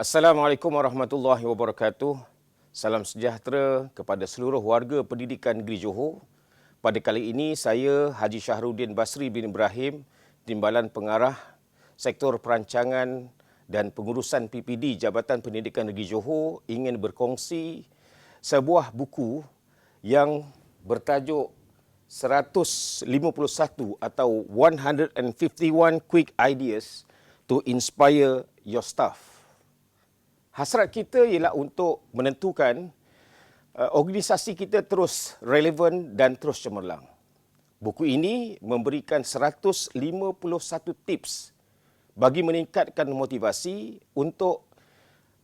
Assalamualaikum warahmatullahi wabarakatuh. Salam sejahtera kepada seluruh warga pendidikan Negeri Johor. Pada kali ini saya Haji Syahrudin Basri bin Ibrahim, Timbalan Pengarah Sektor Perancangan dan Pengurusan PPD Jabatan Pendidikan Negeri Johor ingin berkongsi sebuah buku yang bertajuk 151 atau 151 Quick Ideas to Inspire Your Staff. Hasrat kita ialah untuk menentukan organisasi kita terus relevan dan terus cemerlang. Buku ini memberikan 151 tips bagi meningkatkan motivasi untuk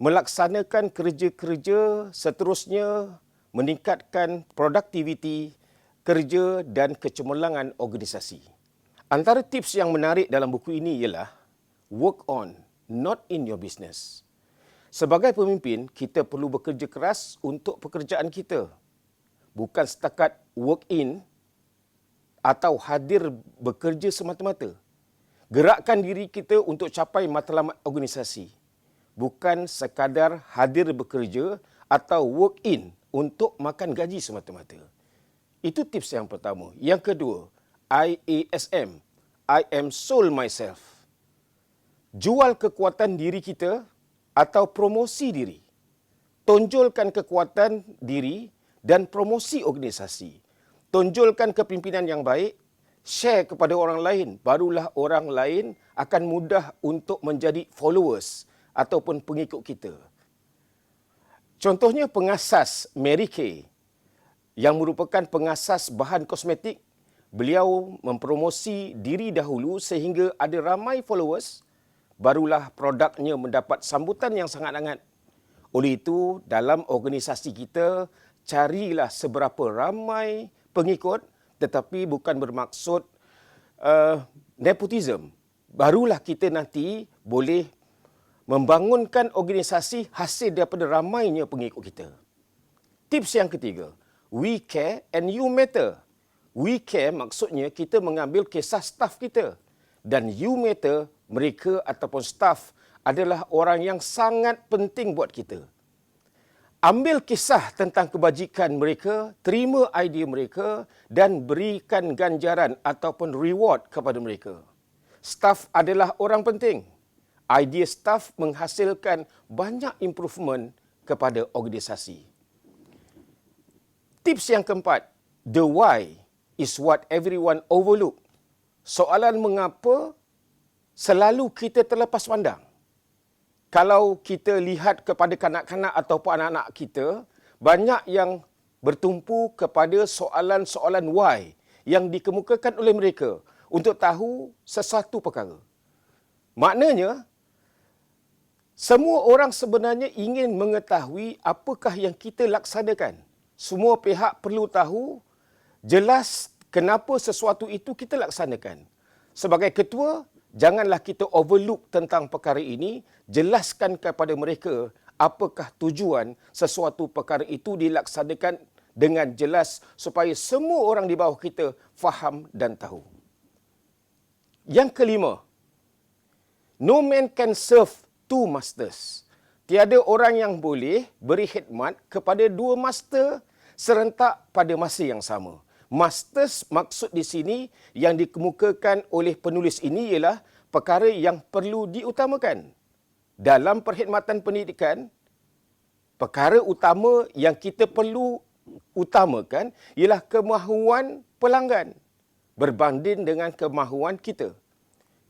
melaksanakan kerja-kerja seterusnya, meningkatkan produktiviti kerja dan kecemerlangan organisasi. Antara tips yang menarik dalam buku ini ialah work on, not in your business. Sebagai pemimpin, kita perlu bekerja keras untuk pekerjaan kita. Bukan setakat work in atau hadir bekerja semata-mata. Gerakkan diri kita untuk capai matlamat organisasi. Bukan sekadar hadir bekerja atau work in untuk makan gaji semata-mata. Itu tips yang pertama. Yang kedua, IASM. I am sold myself. Jual kekuatan diri kita atau promosi diri. Tonjolkan kekuatan diri dan promosi organisasi. Tonjolkan kepimpinan yang baik, share kepada orang lain, barulah orang lain akan mudah untuk menjadi followers ataupun pengikut kita. Contohnya pengasas Mary Kay yang merupakan pengasas bahan kosmetik. Beliau mempromosi diri dahulu sehingga ada ramai followers, barulah produknya mendapat sambutan yang sangat hangat. Oleh itu, dalam organisasi kita, carilah seberapa ramai pengikut, tetapi bukan bermaksud nepotism. Barulah kita nanti boleh membangunkan organisasi hasil daripada ramainya pengikut kita. Tips yang ketiga, we care and you matter. We care maksudnya kita mengambil kisah staf kita. Dan you matter, mereka ataupun staf adalah orang yang sangat penting buat kita. Ambil kisah tentang kebajikan mereka, terima idea mereka dan berikan ganjaran ataupun reward kepada mereka. Staf adalah orang penting. Idea staf menghasilkan banyak improvement kepada organisasi. Tips yang keempat, the why is what everyone overlook. Soalan mengapa selalu kita terlepas pandang. Kalau kita lihat kepada kanak-kanak ataupun anak-anak kita, banyak yang bertumpu kepada soalan-soalan why yang dikemukakan oleh mereka untuk tahu sesuatu perkara. Maknanya, semua orang sebenarnya ingin mengetahui apakah yang kita laksanakan. Semua pihak perlu tahu jelas kenapa sesuatu itu kita laksanakan. Sebagai ketua, janganlah kita overlook tentang perkara ini. Jelaskan kepada mereka apakah tujuan sesuatu perkara itu dilaksanakan dengan jelas supaya semua orang di bawah kita faham dan tahu. Yang kelima, no man can serve two masters. Tiada orang yang boleh beri khidmat kepada dua master serentak pada masa yang sama. Masters maksud di sini yang dikemukakan oleh penulis ini ialah perkara yang perlu diutamakan. Dalam perkhidmatan pendidikan, perkara utama yang kita perlu utamakan ialah kemahuan pelanggan berbanding dengan kemahuan kita.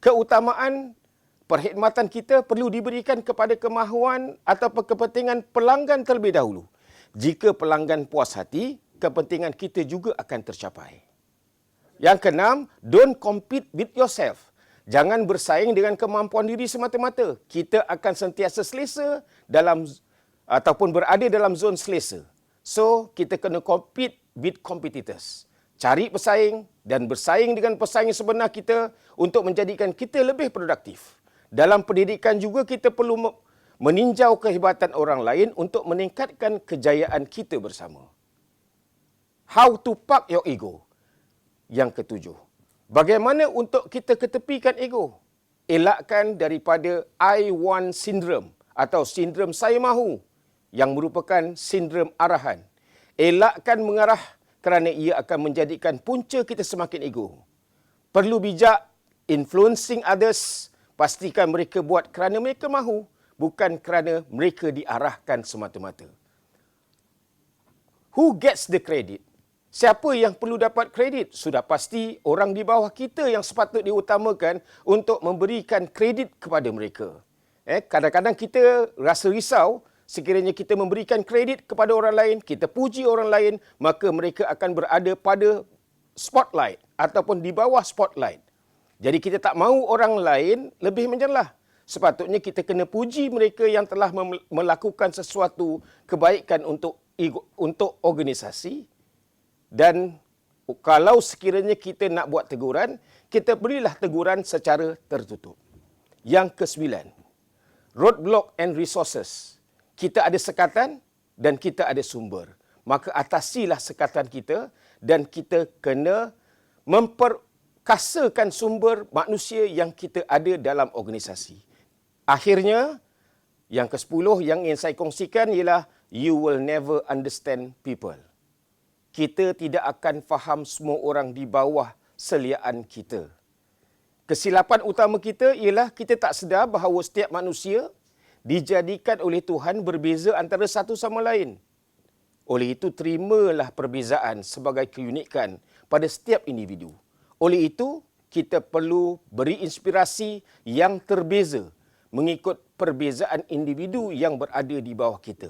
Keutamaan perkhidmatan kita perlu diberikan kepada kemahuan atau kepentingan pelanggan terlebih dahulu. Jika pelanggan puas hati, kepentingan kita juga akan tercapai. Yang keenam, don't compete with yourself. Jangan bersaing dengan kemampuan diri semata-mata. Kita akan sentiasa selesa ataupun berada dalam zon selesa. So, kita kena compete with competitors. Cari pesaing dan bersaing dengan pesaing sebenar kita untuk menjadikan kita lebih produktif. Dalam pendidikan juga kita perlu meninjau kehebatan orang lain untuk meningkatkan kejayaan kita bersama. How to park your ego. Yang ketujuh, bagaimana untuk kita ketepikan ego? Elakkan daripada I want syndrome atau sindrom saya mahu yang merupakan sindrom arahan. Elakkan mengarah kerana ia akan menjadikan punca kita semakin ego. Perlu bijak, influencing others, pastikan mereka buat kerana mereka mahu, bukan kerana mereka diarahkan semata-mata. Who gets the credit? Siapa yang perlu dapat kredit? Sudah pasti orang di bawah kita yang sepatut diutamakan untuk memberikan kredit kepada mereka. Kadang-kadang kita rasa risau, sekiranya kita memberikan kredit kepada orang lain, kita puji orang lain, maka mereka akan berada pada spotlight ataupun di bawah spotlight. Jadi kita tak mahu orang lain lebih menjelah. Sepatutnya kita kena puji mereka yang telah melakukan sesuatu kebaikan untuk organisasi. Dan kalau sekiranya kita nak buat teguran, kita berilah teguran secara tertutup. Yang ke-9, roadblock and resources. Kita ada sekatan dan kita ada sumber. Maka atasilah sekatan kita dan kita kena memperkasakan sumber manusia yang kita ada dalam organisasi. Akhirnya, yang ke-10 yang ingin saya kongsikan ialah you will never understand people. Kita tidak akan faham semua orang di bawah seliaan kita. Kesilapan utama kita ialah kita tak sedar bahawa setiap manusia dijadikan oleh Tuhan berbeza antara satu sama lain. Oleh itu, terimalah perbezaan sebagai keunikan pada setiap individu. Oleh itu, kita perlu beri inspirasi yang terbeza mengikut perbezaan individu yang berada di bawah kita.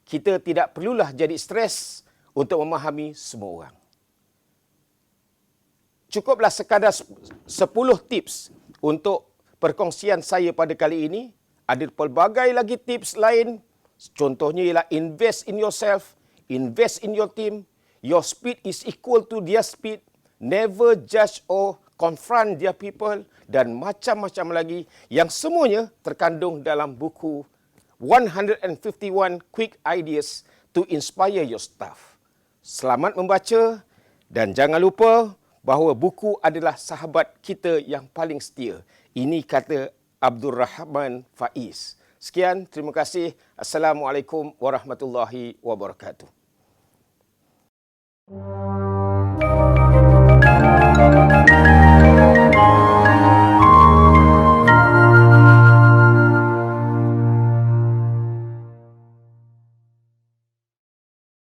Kita tidak perlulah jadi stres untuk memahami semua orang. Cukuplah sekadar 10 tips untuk perkongsian saya pada kali ini. Ada pelbagai lagi tips lain. Contohnya ialah invest in yourself, invest in your team. Your speed is equal to their speed. Never judge or confront their people. Dan macam-macam lagi yang semuanya terkandung dalam buku 151 Quick Ideas to Inspire Your Staff. Selamat membaca dan jangan lupa bahawa buku adalah sahabat kita yang paling setia. Ini kata Abdul Rahman Faiz. Sekian, terima kasih. Assalamualaikum warahmatullahi wabarakatuh.